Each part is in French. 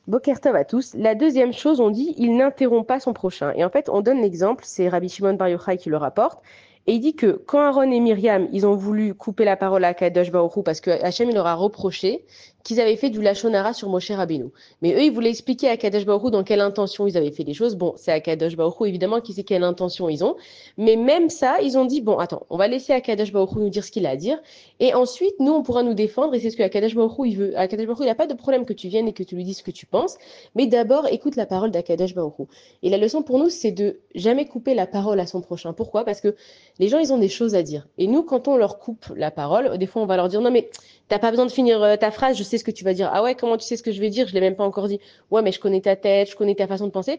Boker Tov à tous. La deuxième chose, on dit, il n'interrompt pas son prochain. Et en fait, on donne l'exemple, c'est Rabbi Shimon Bar Yochai qui le rapporte. Et il dit que quand Aaron et Myriam, ils ont voulu couper la parole à Kadosh Baruch Hu, parce que Hachem, il leur a reproché qu'ils avaient fait du Lachon Hara sur Moshe Rabbeinu. Mais eux, ils voulaient expliquer à Kadosh Baruch Hu dans quelle intention ils avaient fait les choses. Bon, c'est à Kadosh Baruch Hu, évidemment, qui sait quelle intention ils ont. Mais même ça, ils ont dit, bon, attends, on va laisser Akadosh Baruch Hu nous dire ce qu'il a à dire. Et ensuite, nous, on pourra nous défendre. Et c'est ce que Akadosh Baruch Hu, il veut. Akadosh Baruch Hu, il n'a pas de problème que tu viennes et que tu lui dises ce que tu penses. Mais d'abord, écoute la parole d'Akadosh Baruch Hu. Et la leçon pour nous, c'est de jamais couper la parole à son prochain. Pourquoi? Parce que les gens, ils ont des choses à dire. Et nous, quand on leur coupe la parole, des fois, on va leur dire, non, mais t'as pas besoin de finir ta phrase, je sais ce que tu vas dire. Ah ouais, comment tu sais ce que je vais dire? Je l'ai même pas encore dit. Ouais, mais je connais ta tête, je connais ta façon de penser.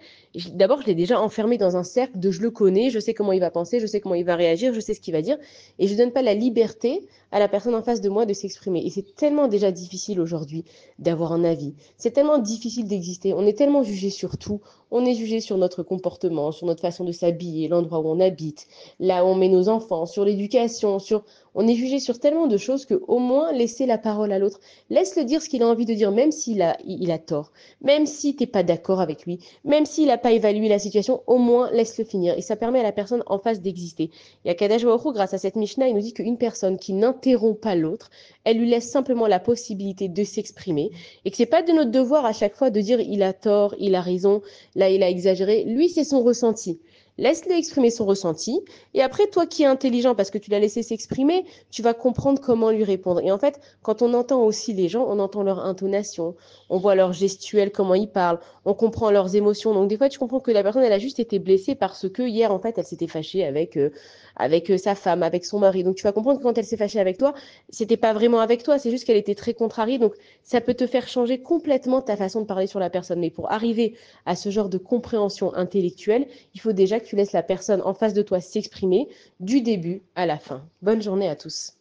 D'abord, je l'ai déjà enfermé dans un cercle de je le connais, je sais comment il va penser, je sais comment il va réagir, je sais ce qu'il va dire. Et je donne pas la liberté à la personne en face de moi de s'exprimer. Et c'est tellement déjà difficile aujourd'hui d'avoir un avis. C'est tellement difficile d'exister. On est tellement jugé sur tout. On est jugé sur notre comportement, sur notre façon de s'habiller, l'endroit où on habite, là où on met nos enfants, sur l'éducation, sur... On est jugé sur tellement de choses que au moins laisser la parole à l'autre. Laisse-le dire ce qu'il a envie de dire, même il a tort, même si t'es pas d'accord avec lui, même s'il n'a pas évalué la situation, au moins laisse-le finir. Et ça permet à la personne en face d'exister. Et à Kadash Baruch Hu, grâce à cette Mishnah, il nous dit qu'une personne qui n'interrompt pas l'autre, elle lui laisse simplement la possibilité de s'exprimer et que c'est pas de notre devoir à chaque fois de dire il a tort, il a raison, là il a exagéré. Lui, c'est son ressenti. Laisse-le exprimer son ressenti. Et après, toi qui es intelligent parce que tu l'as laissé s'exprimer, tu vas comprendre comment lui répondre. Et en fait, quand on entend aussi les gens, on entend leur intonation, on voit leur gestuelle, comment ils parlent, on comprend leurs émotions. Donc des fois, tu comprends que la personne, elle a juste été blessée parce que hier, en fait, elle s'était fâchée avec sa femme, avec son mari. Donc tu vas comprendre que quand elle s'est fâchée avec toi, c'était pas vraiment avec toi, c'est juste qu'elle était très contrariée. Donc ça peut te faire changer complètement ta façon de parler sur la personne. Mais pour arriver à ce genre de compréhension intellectuelle, il faut déjà que tu laisses la personne en face de toi s'exprimer du début à la fin. Bonne journée à tous.